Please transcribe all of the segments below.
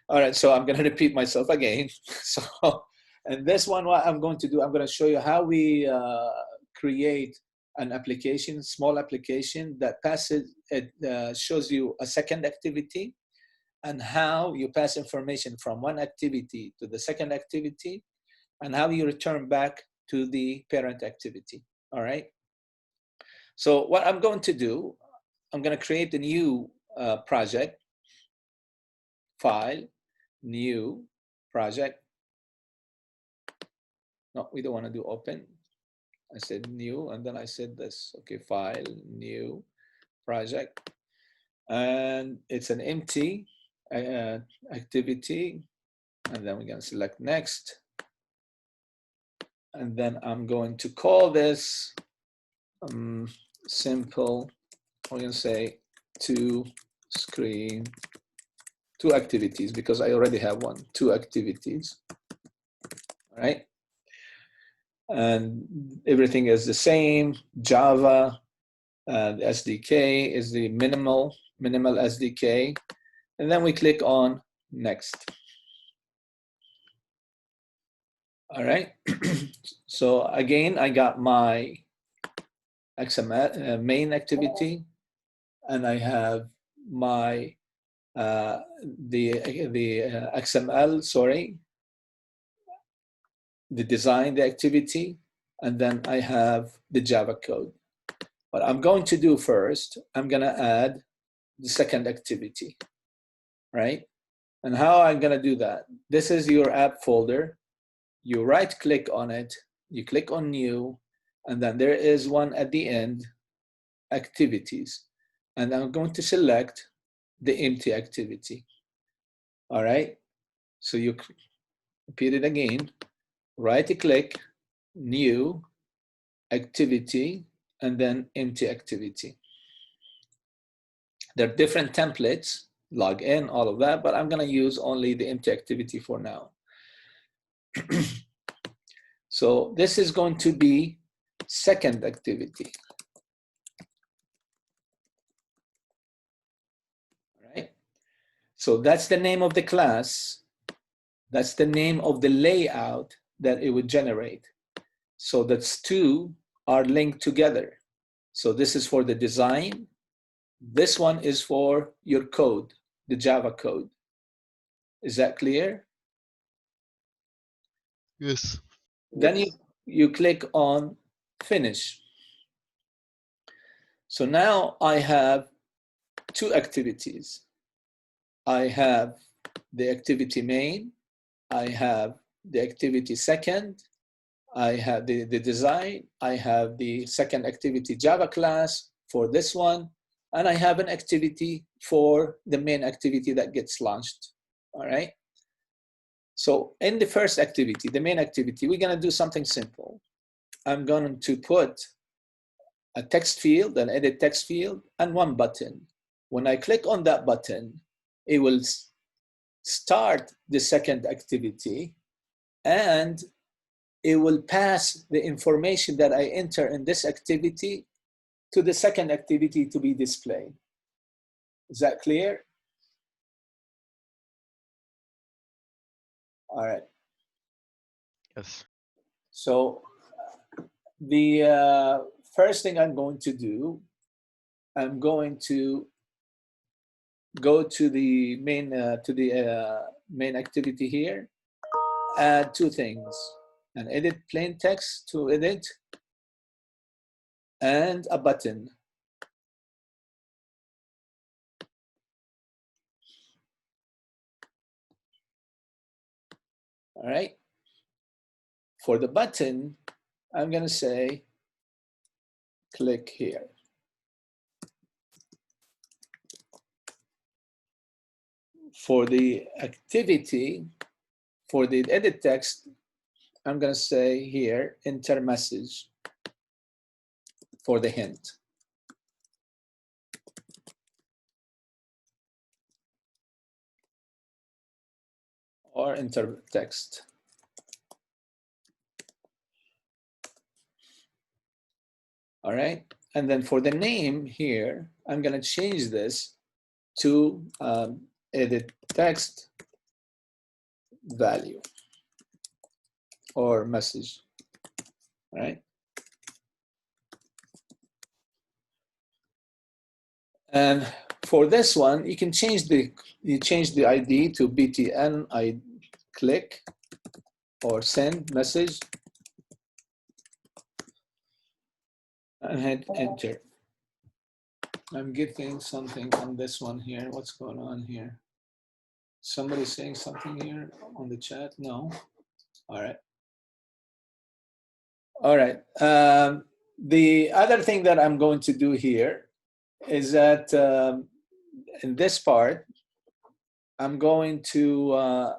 All right, so I'm going to repeat myself again. So, and this one, what I'm going to do, I'm going to show you how we create an application, small application that passes, it shows you a second activity, and how you pass information from one activity to the second activity, and how you return back to the parent activity. All right. So what I'm going to do, I'm going to create a new project, file, new project. No, we don't want to do open. I said new, and then I said this. Okay, file, new project. And it's an empty activity. And then we're going to select next. And then I'm going to call this simple. We're going to say two activities, because I already have one, two activities. All right. And everything is the same. Java, the SDK is the minimal SDK. And then we click on next. All right. So again, I got my XML main activity, and I have my the XML, sorry, the design, the activity, and then I have the Java code. What I'm going to do first, I'm going to add the second activity, right? And how I'm going to do that? This is your app folder. You right click on it, you click on new, and then there is one at the end, activities. And I'm going to select the empty activity. All right. So you repeat it again, right click, new, activity, and then empty activity. There are different templates, log in, all of that, but I'm going to use only the empty activity for now. So this is going to be second activity. All right. So that's the name of the class. That's the name of the layout that it would generate. So that's two are linked together. So this is for the design. This one is for your code, the Java code. Is that clear? Yes. Then you click on finish. So now I have two activities. I have the activity main, I have the activity second, I have the design, I have the second activity Java class for this one, and I have an activity for the main activity that gets launched. All right. So in the first activity, the main activity, we're going to do something simple. I'm going to put a text field, an edit text field, and one button. When I click on that button, it will start the second activity, and it will pass the information that I enter in this activity to the second activity to be displayed. Is that clear? All right. Yes. So the first thing I'm going to do, I'm going to go to the main activity here, add two things, an edit plain text to edit, and a button. All right. For the button, I'm going to say, click here. For the activity, for the edit text, I'm going to say here, enter message for the hint. Or enter text. All right. And then for the name here, I'm going to change this to edit text value or message, right? And for this one, you can change the ID to btn I click or send message and hit enter. I'm getting something on this one here. What's going on here? Somebody saying something here on the chat? No. All right. All right. The other thing that I'm going to do here is that in this part, I'm going to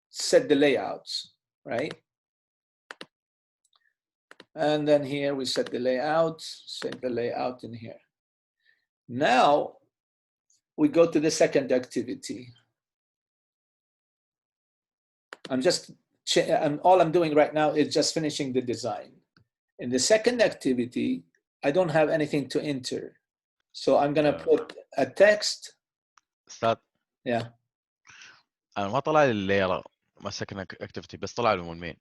set the layouts, right? And then here we set the layout in here. Now we go to the second activity. All I'm doing right now is just finishing the design. In the second activity, I don't have anything to enter. So I'm gonna put a text. استاذ Yeah. انا ما طلع لي اللير ما سكن اكتيفيتي بس طلع لي المين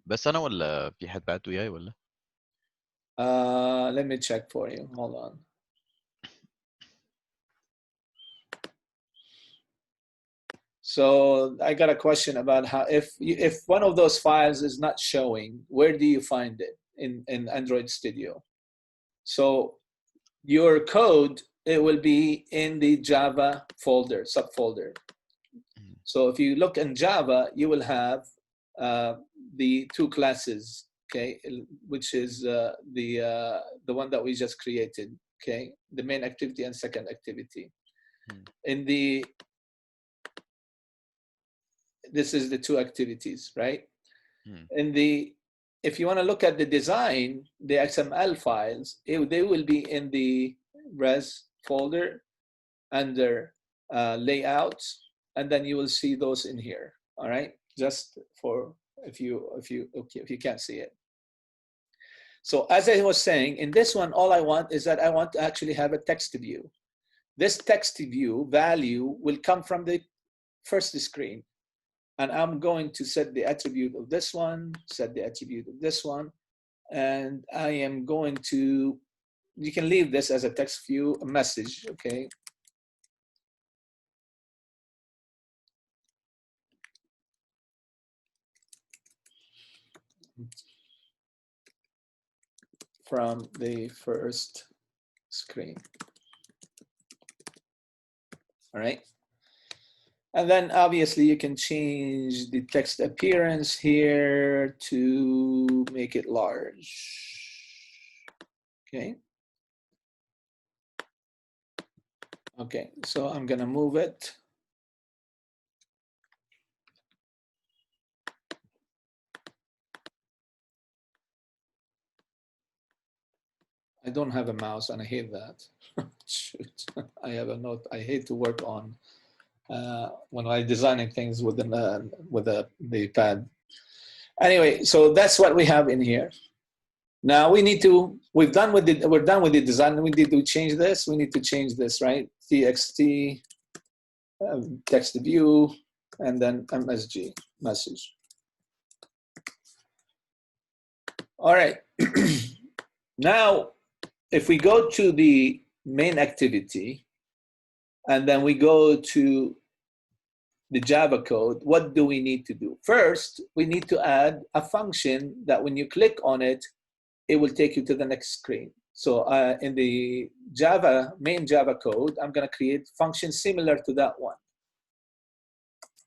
بس انا ولا في حد بعد وياي ولا Let me check for you. Hold on. So I got a question about how if one of those files is not showing, where do you find it in Android Studio? So your code, it will be in the Java folder, subfolder. So if you look in Java, you will have the two classes, okay, which is the one that we just created, okay, the main activity and second activity. In the this is the two activities, right? In the if you want to look at the design, the XML files, they will be in the res folder under layouts, and then you will see those in here. All right, just for if you can't see it. So as I was saying, in this one, all I want is that I want to actually have a text view. This text view value will come from the first screen. And I'm going to set the attribute of this one, set the attribute of this one, and I am going to, you can leave this as a text view, a message, okay? From the first screen, all right? And then obviously you can change the text appearance here to make it large, okay? Okay, so I'm gonna move it. I don't have a mouse and I hate that. Shoot, I have a note. I hate to work on when I'm designing things with the pad. Anyway, so that's what we have in here. Now we need to, we're done with the design. We need to change this. We need to change this, right? TXT, text view, and then MSG, message. All right. Now, if we go to the main activity, and then we go to the Java code, what do we need to do? First, we need to add a function that when you click on it, it will take you to the next screen. So in the main Java code, I'm gonna create functions similar to that one.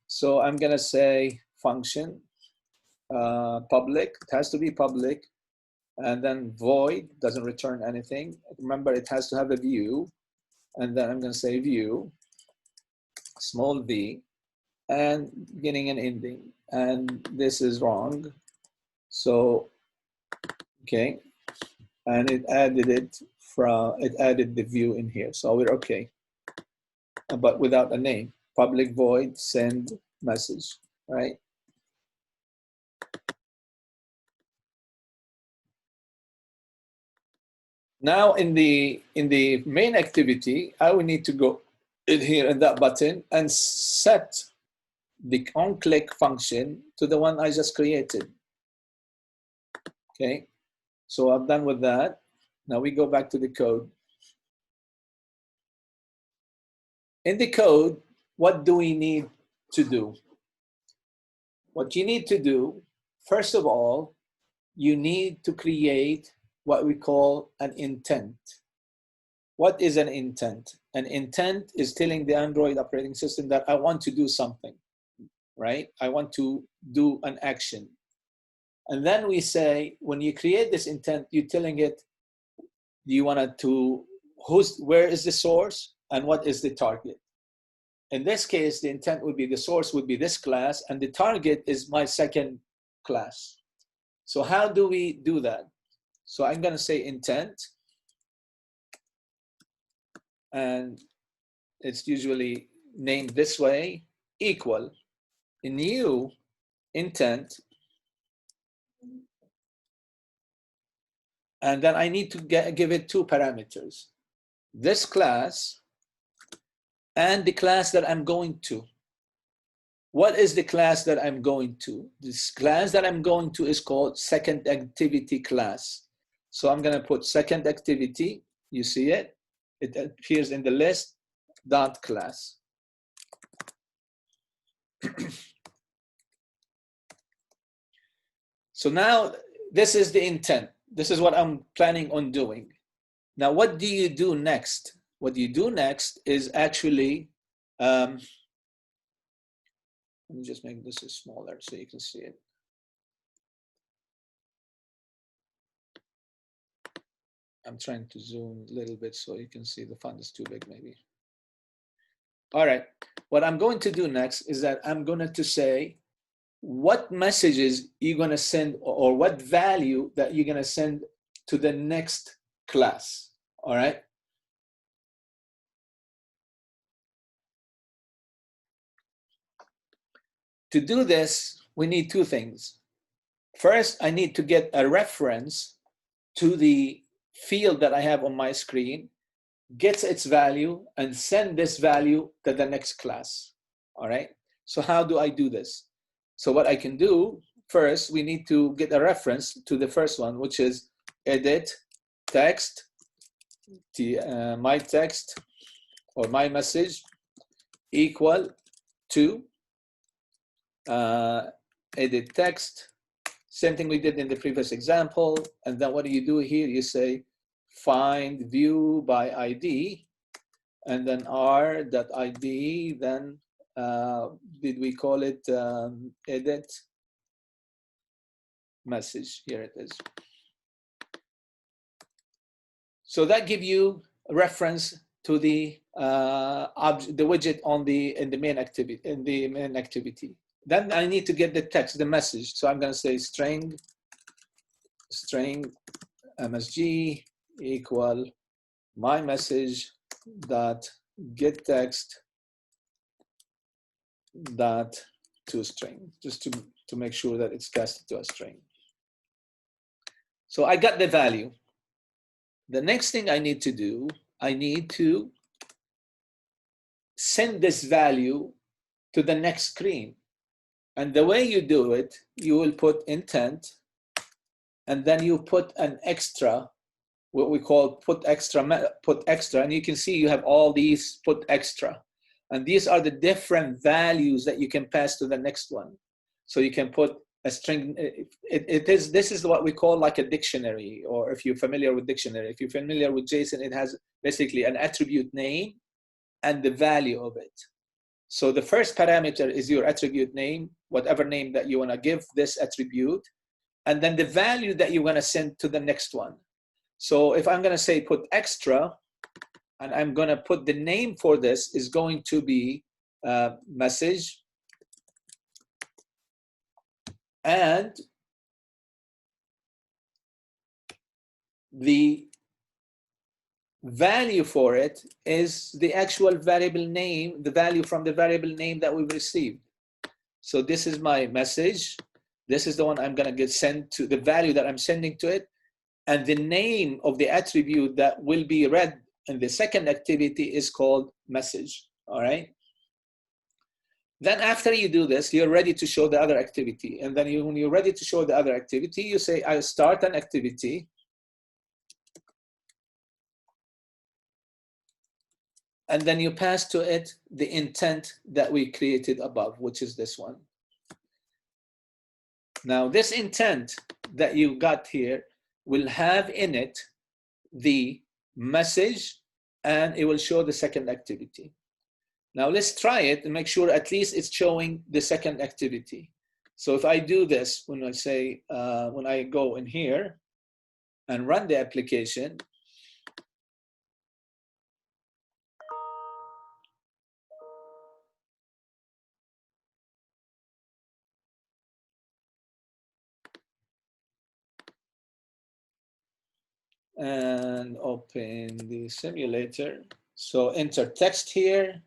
So I'm gonna say function, public, it has to be public, and then void, doesn't return anything. Remember, it has to have a view, and then I'm gonna say view, small v, and beginning and ending, and this is wrong. So, okay, and it added the view in here, so we're okay, but without a name. Public void send message, right? Now in the main activity, I will need to go in here in that button and set the onClick function to the one I just created. Okay, so I'm done with that. Now we go back to the code. In the code, what do we need to do? What you need to do, first of all, you need to create what we call an intent. What is an intent? An intent is telling the Android operating system that I want to do something, right? I want to do an action. And then we say, when you create this intent, you're telling it, you want it to, where is the source and what is the target? In this case, the intent would be, the source would be this class and the target is my second class. So how do we do that? So I'm gonna say intent, and it's usually named this way, equal a new intent, and then I need to give it two parameters, this class and the class that I'm going to. What is the class that I'm going to? This class that I'm going to is called second activity class. So I'm gonna put second activity, you see it? It appears in the list, dot class. So now this is the intent. This is what I'm planning on doing. Now, what do you do next? What you do next is actually, let me just make this smaller so you can see it. I'm trying to zoom a little bit so you can see the font is too big maybe. All right, what I'm going to do next is that I'm going to say what messages you're going to send or what value that you're going to send to the next class, all right? To do this, we need two things. First, I need to get a reference to the field that I have on my screen, gets its value, and send this value to the next class, all right? So how do I do this? So what I can do, first, we need to get a reference to the first one, which is edit text, my text or my message equal to edit text. Same thing we did in the previous example. And then what do you do here? You say find view by ID, and then r.id, then did we call it edit message? Here it is. So that gives you a reference to the widget in the main activity. Then I need to get the text, the message. So I'm going to say string msg equal my message dot get text dot to string, just to make sure that it's casted to a string. So I got the value. The next thing I need to do, I need to send this value to the next screen. And the way you do it, you will put intent, and then you put an extra, what we call put extra, and you can see you have all these put extra. And these are the different values that you can pass to the next one. So you can put a string, this is what we call like a dictionary, or if you're familiar with dictionary, if you're familiar with JSON, it has basically an attribute name and the value of it. So the first parameter is your attribute name, whatever name that you want to give this attribute, and then the value that you want to send to the next one. So if I'm going to say put extra, and I'm going to put the name for this is going to be message, and the value for it is the actual variable name, the value from the variable name that we've received. So this is my message. This is the one I'm going to get sent to, the value that I'm sending to it, and the name of the attribute that will be read in the second activity is called message, all right? Then after you do this, you're ready to show the other activity. And then when you're ready to show the other activity, you say, I start an activity. And then you pass to it the intent that we created above, which is this one. Now, this intent that you got here will have in it the message, and it will show the second activity. Now, let's try it and make sure at least it's showing the second activity. So if I do this, when I say, when I go in here and run the application, and open the simulator. So enter text here.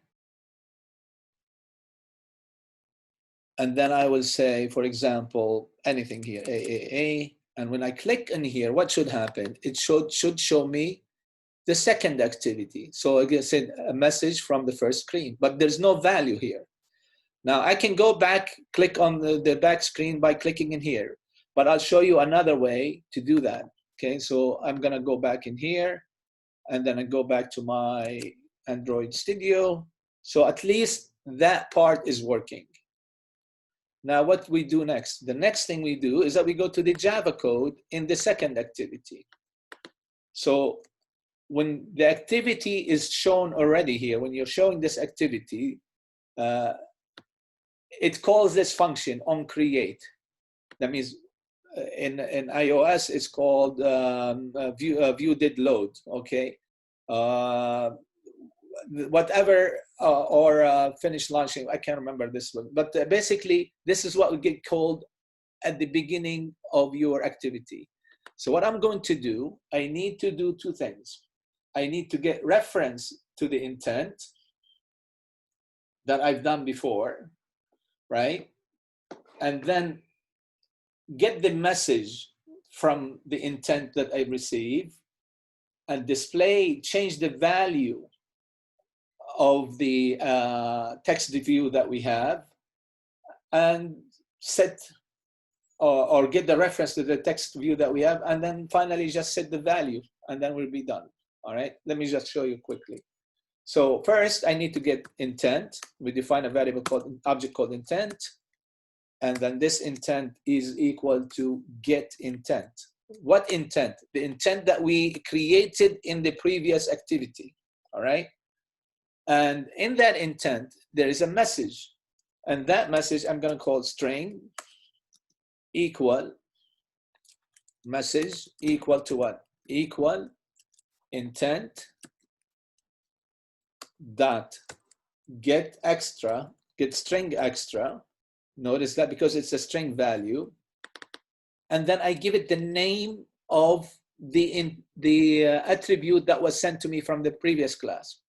And then I will say, for example, anything here, AAA. And when I click in here, what should happen? It should show me the second activity. So again, send a message from the first screen, but there's no value here. Now I can go back, click on the back screen by clicking in here, but I'll show you another way to do that. Okay, so I'm gonna go back in here, and then I go back to my Android Studio. So at least that part is working. Now what we do next? The next thing we do is that we go to the Java code in the second activity. So when the activity is shown already here, when you're showing this activity, it calls this function onCreate. That means in iOS, it's called view did load, okay? Whatever, or finish launching, I can't remember this one. But basically, this is what we get called at the beginning of your activity. So what I'm going to do, I need to do two things. I need to get reference to the intent that I've done before, right? And then get the message from the intent that I receive and change the value of the text view that we have, and set or get the reference to the text view that we have, and then finally just set the value, and then we'll be done. All right, let me just show you quickly. So first I need to get intent. We define a variable called object called intent, and then this intent is equal to get intent. What intent? The intent that we created in the previous activity. All right, and in that intent there is a message, and that message I'm going to call string equal message equal to what? Equal intent dot get string extra. Notice that because it's a string value, and then I give it the name of the attribute that was sent to me from the previous class.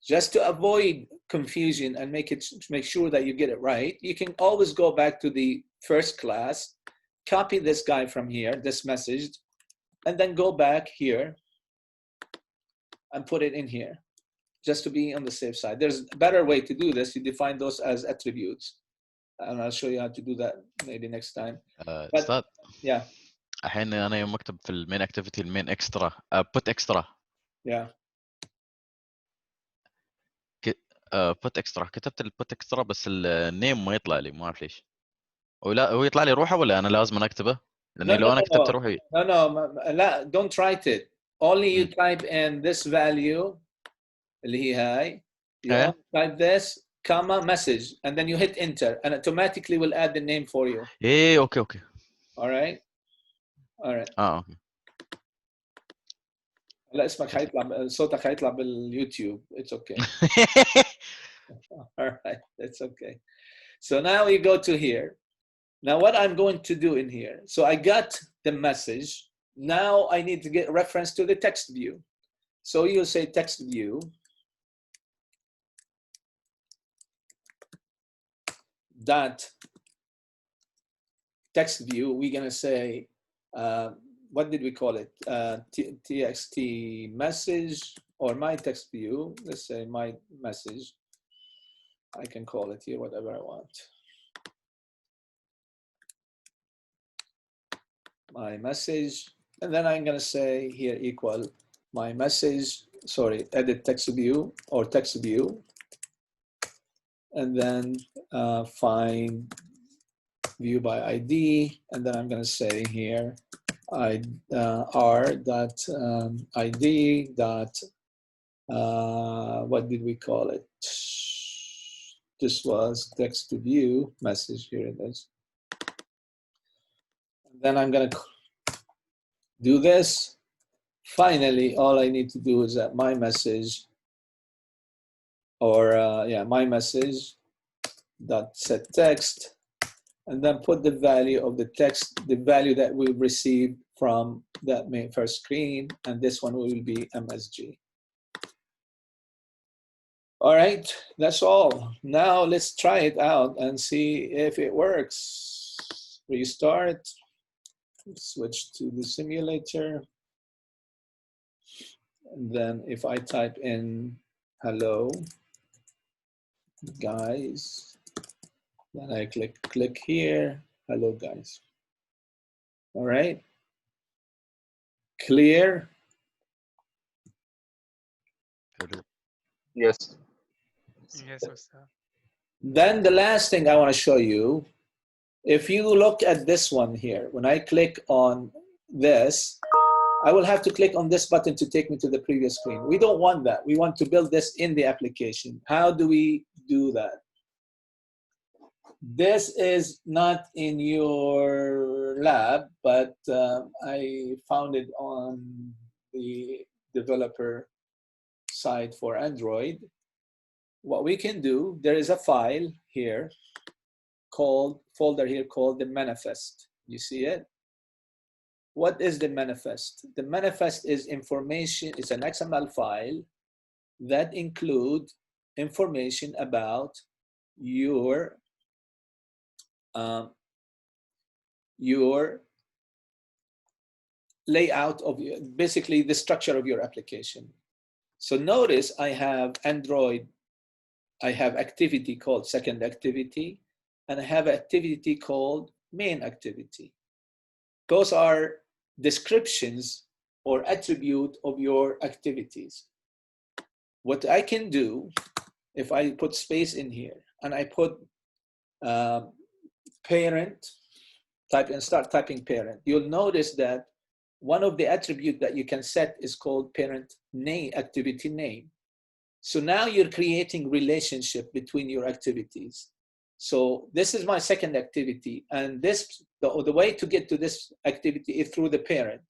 Just to avoid confusion and make sure that you get it right, you can always go back to the first class, copy this guy from here, this message, and then go back here and put it in here, just to be on the safe side. There's a better way to do this. You define those as attributes, and I'll show you how to do that maybe next time. استاذ Yeah. الحين انا يوم اكتب في المين اكتيفيتي المين اكسترا بوت اكسترا Yeah. بوت اكسترا كتبت البوت اكسترا بس النيم ما يطلع لي ما اعرف ليش. ولا هو يطلع لي روحه ولا انا لازم اكتبه؟ لانه لو انا كتبت روحي No, don't write it. Only you type in this value اللي هي هاي. You type this comma message, and then you hit enter, and automatically will add the name for you. ايه اوكي All right. اوكي. لا اسمك هيطلع، صوتك هيطلع باليوتيوب. It's okay. All right, that's okay. So now we go to here. Now what I'm going to do in here, so I got the message. Now I need to get reference to the text view. So you'll say text view dot text view. We're gonna say, what did we call it? TXT message or my text view. Let's say my message. I can call it here whatever I want. My message, and then I'm going to say here equal my message, sorry, edit text view or text view, and then find view by ID, and then I'm going to say here r dot ID dot what did we call it? This was text to view message. Here it is. And then I'm going to do this. Finally, all I need to do is that my message, or yeah, my message dot set text, and then put the value of the text, the value that we received from that main first screen, and this one will be MSG. All right, that's all. Now let's try it out and see if it works. Restart, switch to the simulator. And then if I type in hello, guys, then I click here, hello, guys. All right, clear? Yes. Yes, Ustad. Then the last thing I want to show you, if you look at this one here, when I click on this, I will have to click on this button to take me to the previous screen. We don't want that. We want to build this in the application. How do we do that? This is not in your lab, but I found it on the developer side for Android. What we can do, there is a file here called, folder here called the manifest. You see it? What is the manifest? The manifest is information, it's an XML file that includes information about your layout of your, basically the structure of your application. So notice I have Android, I have activity called second activity, and I have activity called main activity. Those are descriptions or attribute of your activities. What I can do, if I put space in here and I put parent, type and start typing parent, you'll notice that one of the attributes that you can set is called parent name, activity name. So now you're creating relationship between your activities. So this is my second activity, and this the way to get to this activity is through the parent.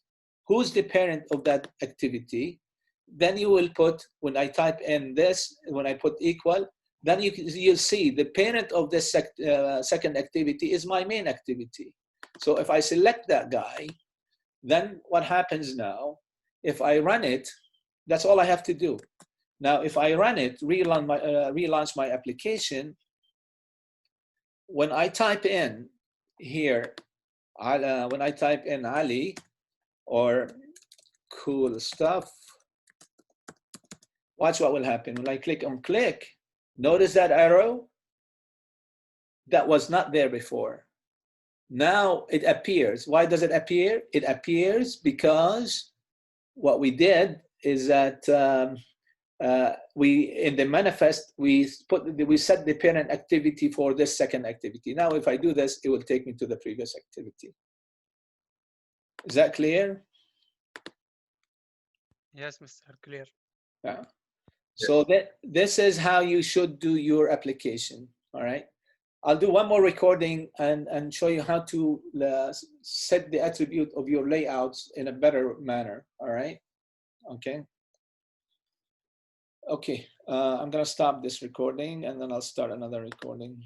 Who's the parent of that activity? Then you will put, when I type in this, when I put equal, then you'll see the parent of this second activity is my main activity. So if I select that guy, then what happens now, if I run it, that's all I have to do. Now, if I run it, relaunch my application, when I type in here, when I type in Ali or cool stuff, watch what will happen. When I click on click, notice that arrow? That was not there before. Now it appears. Why does it appear? It appears because what we did is that we, in the manifest, we set the parent activity for this second activity. Now, if I do this, it will take me to the previous activity. Is that clear? Yes, Mr. Clear. Yeah. So this is how you should do your application. All right. I'll do one more recording and show you how to set the attribute of your layouts in a better manner. All right. Okay. Okay, I'm gonna stop this recording and then I'll start another recording.